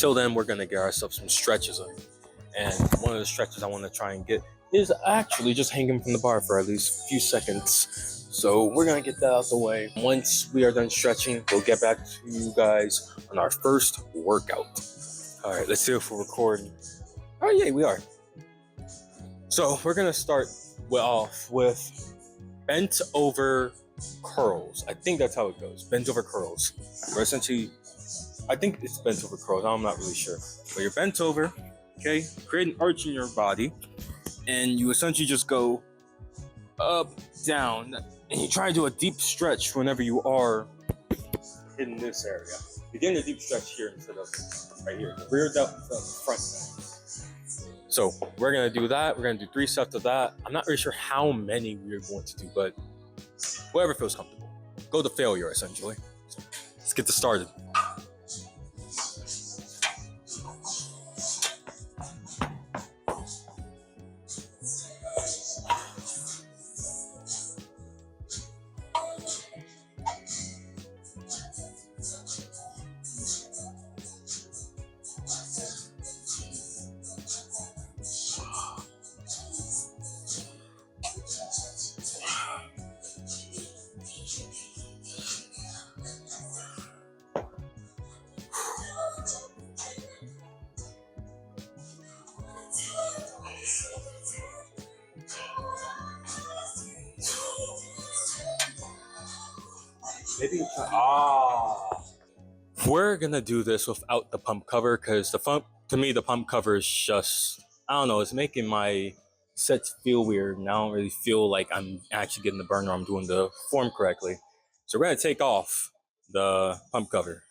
until then, we're gonna get ourselves some stretches in. And one of the stretches I want to try and get is actually just hanging from the bar for at least a few seconds. So we're gonna get that out the way. Once we are done stretching, we'll get back to you guys on our first workout. All right, let's see if we're recording. Oh yeah, we are. So we're gonna start off with bent over curls. I think that's how it goes. Bent over curls. Or essentially, I think it's bent over curls. I'm not really sure. But you're bent over, okay? Create an arch in your body, and you essentially just go up, down, and you try to do a deep stretch whenever you are in this area. Begin the deep stretch here instead of right here. Rear delt, front delt. So we're gonna do that. We're gonna do 3 sets of that. I'm not really sure how many we're going to do, but whatever feels comfortable. Go to failure, essentially. So let's get this started. Maybe we're gonna do this without the pump cover because to me the pump cover is just, I don't know, it's making my sets feel weird and I don't really feel like I'm actually getting the burn or I'm doing the form correctly. So we're gonna take off the pump cover.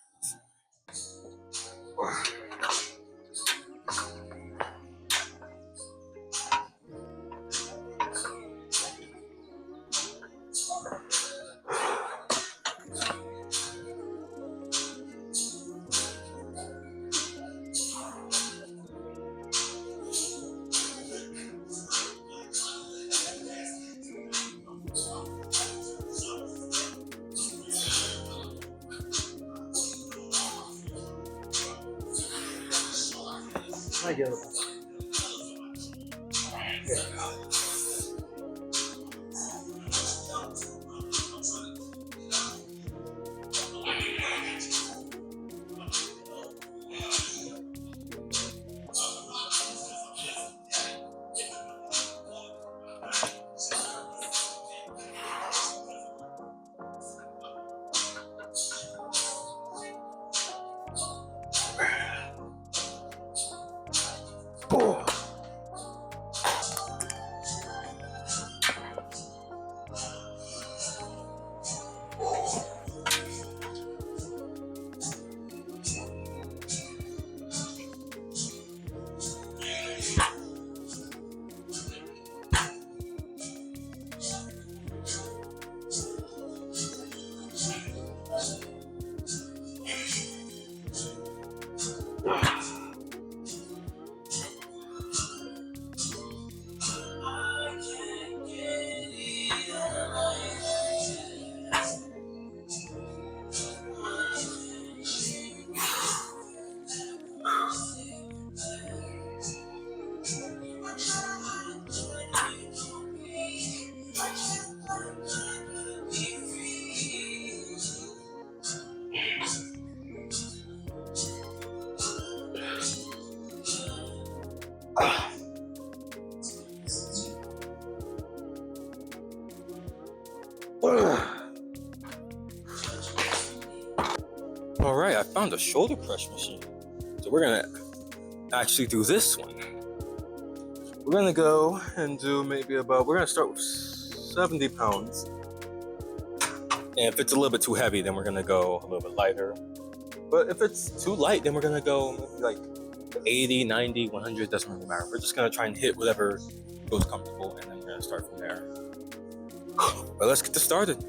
I get it. All right, I found a shoulder press machine. So we're gonna actually do this one. We're gonna go and do we're gonna start with 70 pounds. And if it's a little bit too heavy, then we're gonna go a little bit lighter. But if it's too light, then we're gonna go maybe like 80, 90, 100, doesn't really matter. We're just gonna try and hit whatever feels comfortable, and then we're gonna start from there. But let's get this started.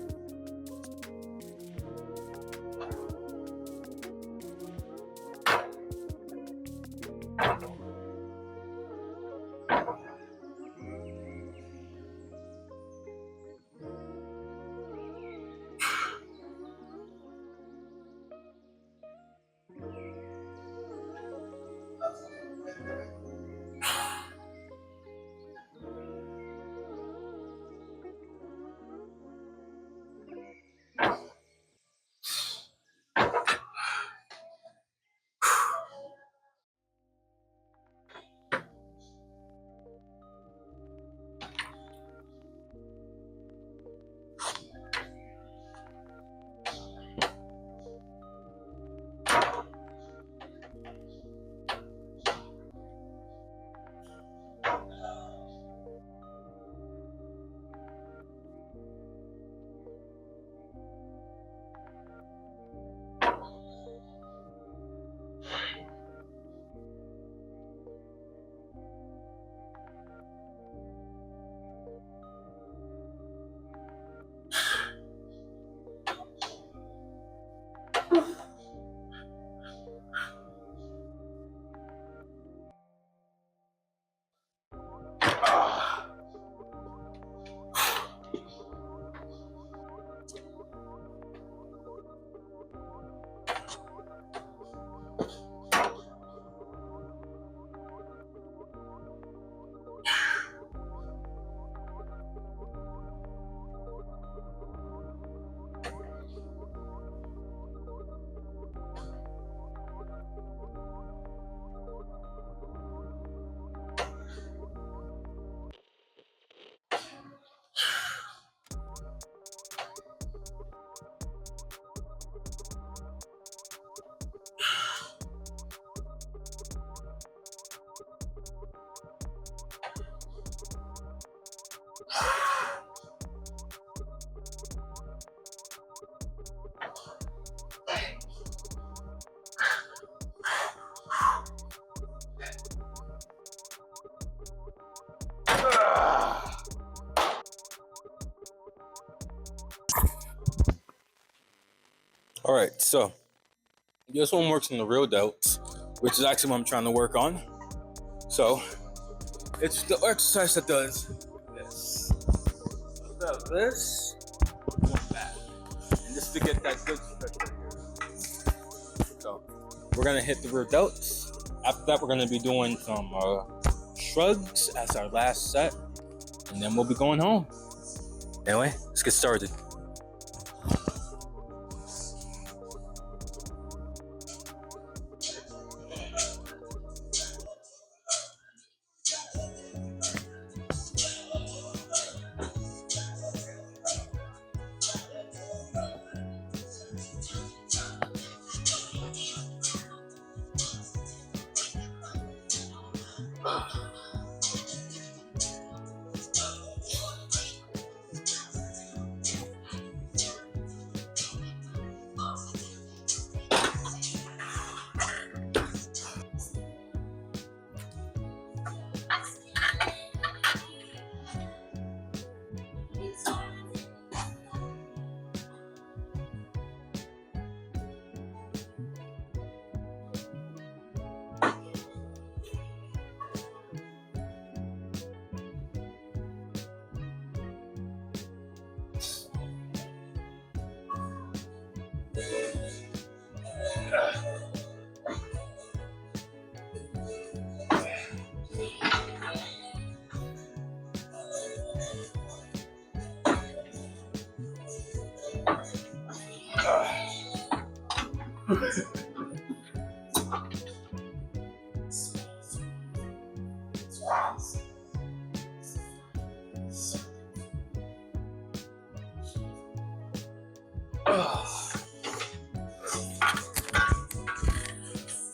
All right, so this one works on the real delts, which is actually what I'm trying to work on. So it's the exercise that does this. So this, one back, and just to get that good stretch right here. So we're gonna hit the rear delts. After that, we're gonna be doing some shrugs as our last set, and then we'll be going home. Anyway, let's get started.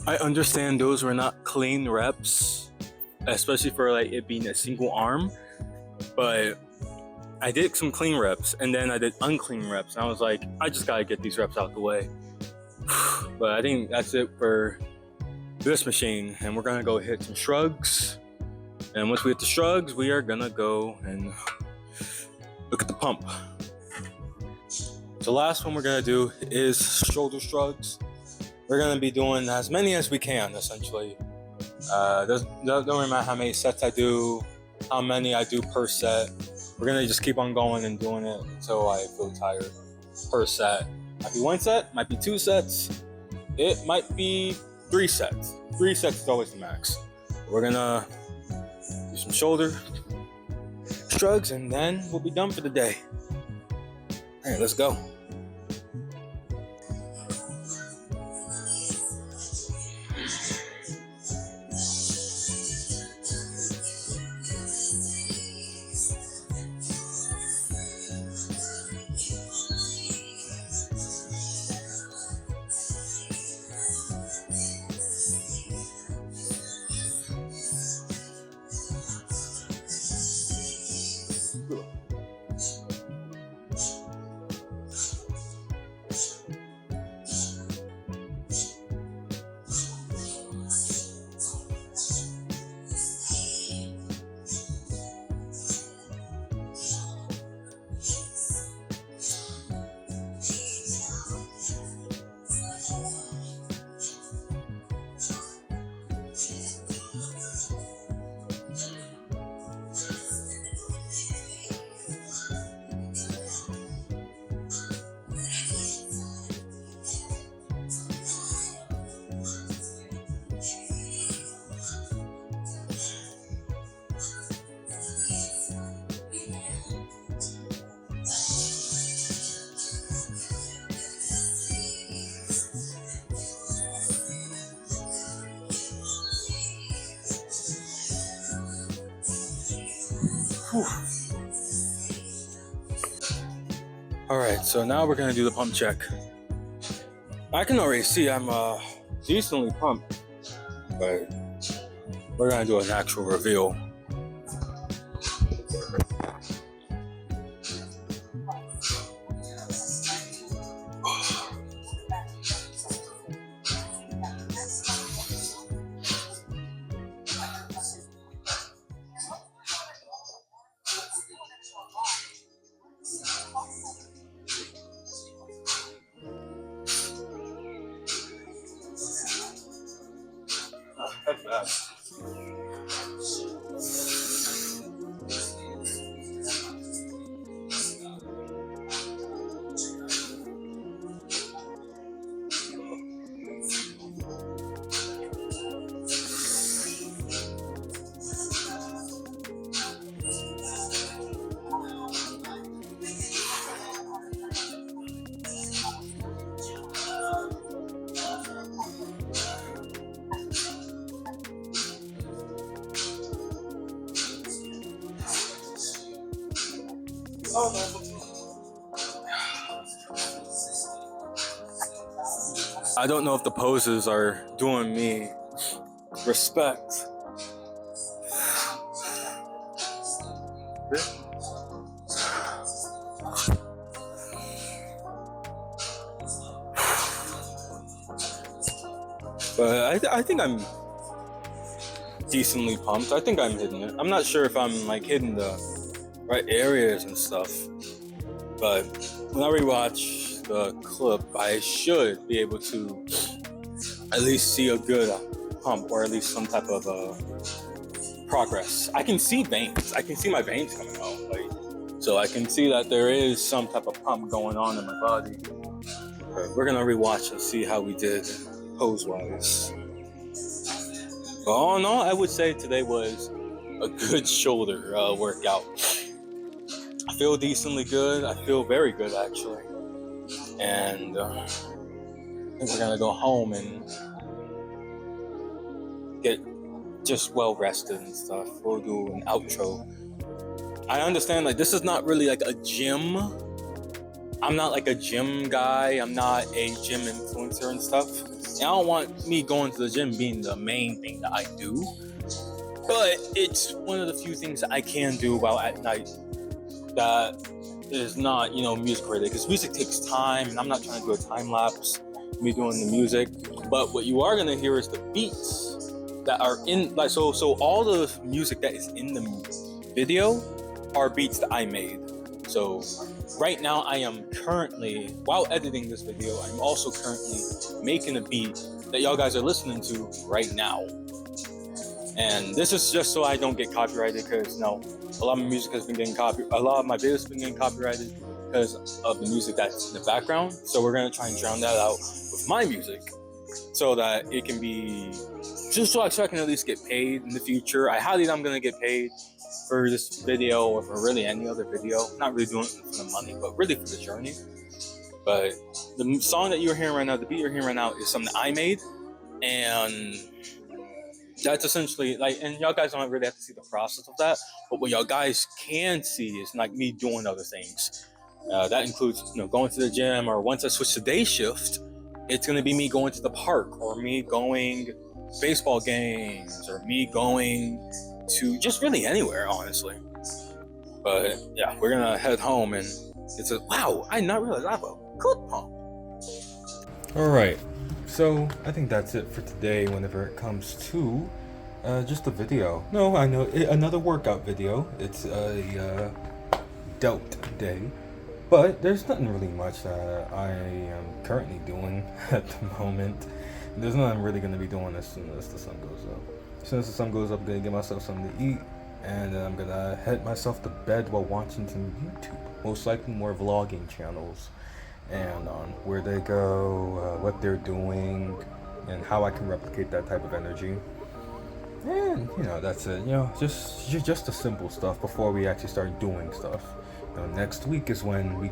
I understand those were not clean reps, especially for like it being a single arm, but I did some clean reps and then I did unclean reps, and I was like, I just gotta get these reps out the way. But I think that's it for this machine, and we're gonna go hit some shrugs, and once we hit the shrugs, we are gonna go and look at the pump. The last one we're gonna do is shoulder shrugs. We're gonna be doing as many as we can, essentially. Don't really matter how many sets I do, how many I do per set. We're gonna just keep on going and doing it until I feel tired per set. Might be one set, might be two sets, it might be 3 sets. 3 sets is always the max. we're gonna do some shoulder shrugs, and then we'll be done for the day. All right, let's go. All right, so now we're gonna do the pump check. I can already see I'm decently pumped, but we're gonna do an actual reveal. That's bad. I don't know if the poses are doing me respect. But I think I'm decently pumped. I think I'm hitting it. I'm not sure if I'm like hitting the right areas and stuff, but when I rewatch the clip, I should be able to at least see a good pump, or at least some type of progress. I can see veins. I can see my veins coming out, like, so I can see that there is some type of pump going on in my body. We're gonna rewatch and see how we did pose-wise. But all in all, I would say today was a good shoulder workout. I feel decently good. I feel very good, actually. And I think we're gonna go home and get just well rested and stuff. We'll do an outro. I understand, like, this is not really like a gym. I'm not like a gym guy. I'm not a gym influencer and stuff. And I don't want me going to the gym being the main thing that I do. But it's one of the few things that I can do while at night that is not, music related. Because music takes time, and I'm not trying to do a time lapse, me doing the music. But what you are gonna hear is the beats that are in, like, so all the music that is in the video are beats that I made. So right now I am currently, while editing this video, I'm also currently making a beat that y'all guys are listening to right now. And this is just so I don't get copyrighted, because a lot of my music has been getting a lot of my videos have been getting copyrighted because of the music that's in the background. So we're gonna try and drown that out with my music so that it can be just so I can at least get paid in the future. I highly doubt I'm gonna get paid for this video or for really any other video. Not really doing it for the money, but really for the journey. But the song that you're hearing right now, the beat you're hearing right now, is something I made, and that's essentially like, and y'all guys don't really have to see the process of that, but what y'all guys can see is like me doing other things. That includes, going to the gym, or once I switch to day shift, it's gonna be me going to the park, or me going baseball games, or me going to just really anywhere, honestly. But yeah, we're gonna head home, and it's wow, I did not realize I have a good pump. Alright, so I think that's it for today whenever it comes to just a video. No, I know, another workout video. It's a delt day. But there's nothing really much that I am currently doing at the moment. There's nothing I'm really going to be doing as soon as the sun goes up. As soon as the sun goes up, I'm going to get myself something to eat. And then I'm going to head myself to bed while watching some YouTube. Most likely more vlogging channels. And on where they go, what they're doing, and how I can replicate that type of energy. And, that's it. Just the simple stuff before we actually start doing stuff. Next week is when we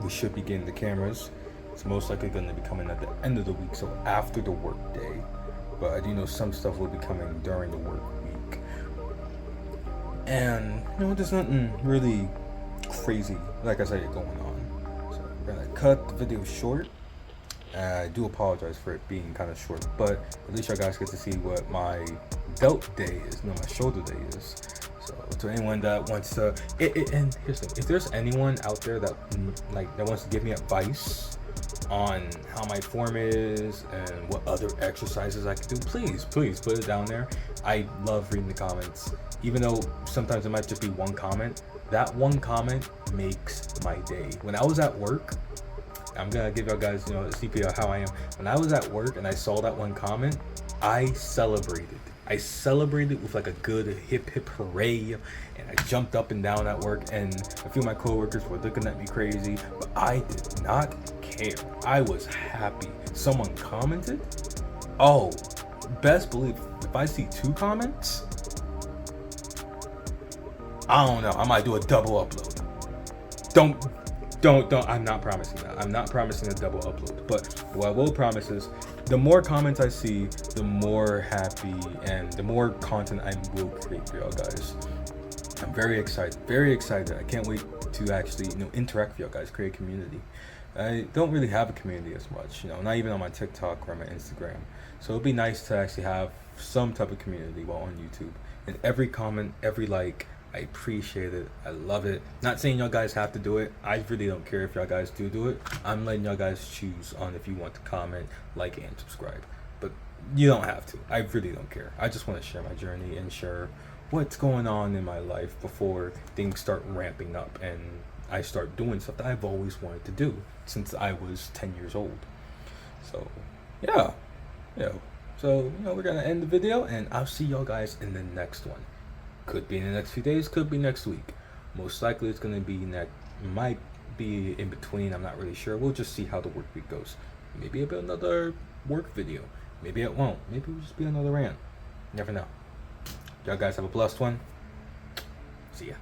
should be getting the cameras. It's most likely going to be coming at the end of the week, so after the work day. But I do know some stuff will be coming during the work week. And, there's nothing really crazy, like I said, going on. So we're going to cut the video short. I do apologize for it being kind of short, but at least y'all guys get to see what my belt day is, my shoulder day is. So to anyone that wants to, and here's the thing, if there's anyone out there that wants to give me advice on how my form is and what other exercises I can do, please put it down there. I love reading the comments, even though sometimes it might just be one comment. That one comment makes my day. When I was at work, I'm gonna give y'all guys, a CP of how I am. When I was at work and I saw that one comment, I celebrated with like a good hip hooray, and I jumped up and down at work, and a few of my coworkers were looking at me crazy, but I did not care. I was happy. Someone commented. Oh, best believe if I see 2 comments, I don't know, I might do a double upload. Don't, I'm not promising that. I'm not promising a double upload, but what I will promise is the more comments I see, the more happy and the more content I will create for y'all guys. I'm very excited. I can't wait to actually, interact with y'all guys, create a community. I don't really have a community as much, not even on my TikTok or my Instagram. So it'd be nice to actually have some type of community while on YouTube. And every comment, every like, I appreciate it. I love it. Not saying y'all guys have to do it. I really don't care if y'all guys do it. I'm letting y'all guys choose on if you want to comment, like, and subscribe. But you don't have to. I really don't care. I just want to share my journey and share what's going on in my life before things start ramping up and I start doing stuff that I've always wanted to do since I was 10 years old. So, yeah. So, we're going to end the video, and I'll see y'all guys in the next one. Could be in the next few days, could be next week. Most likely it's going to be might be in between, I'm not really sure. We'll just see how the work week goes. Maybe it'll be another work video. Maybe it won't. Maybe it'll just be another rant. Never know. Y'all guys have a blessed one. See ya.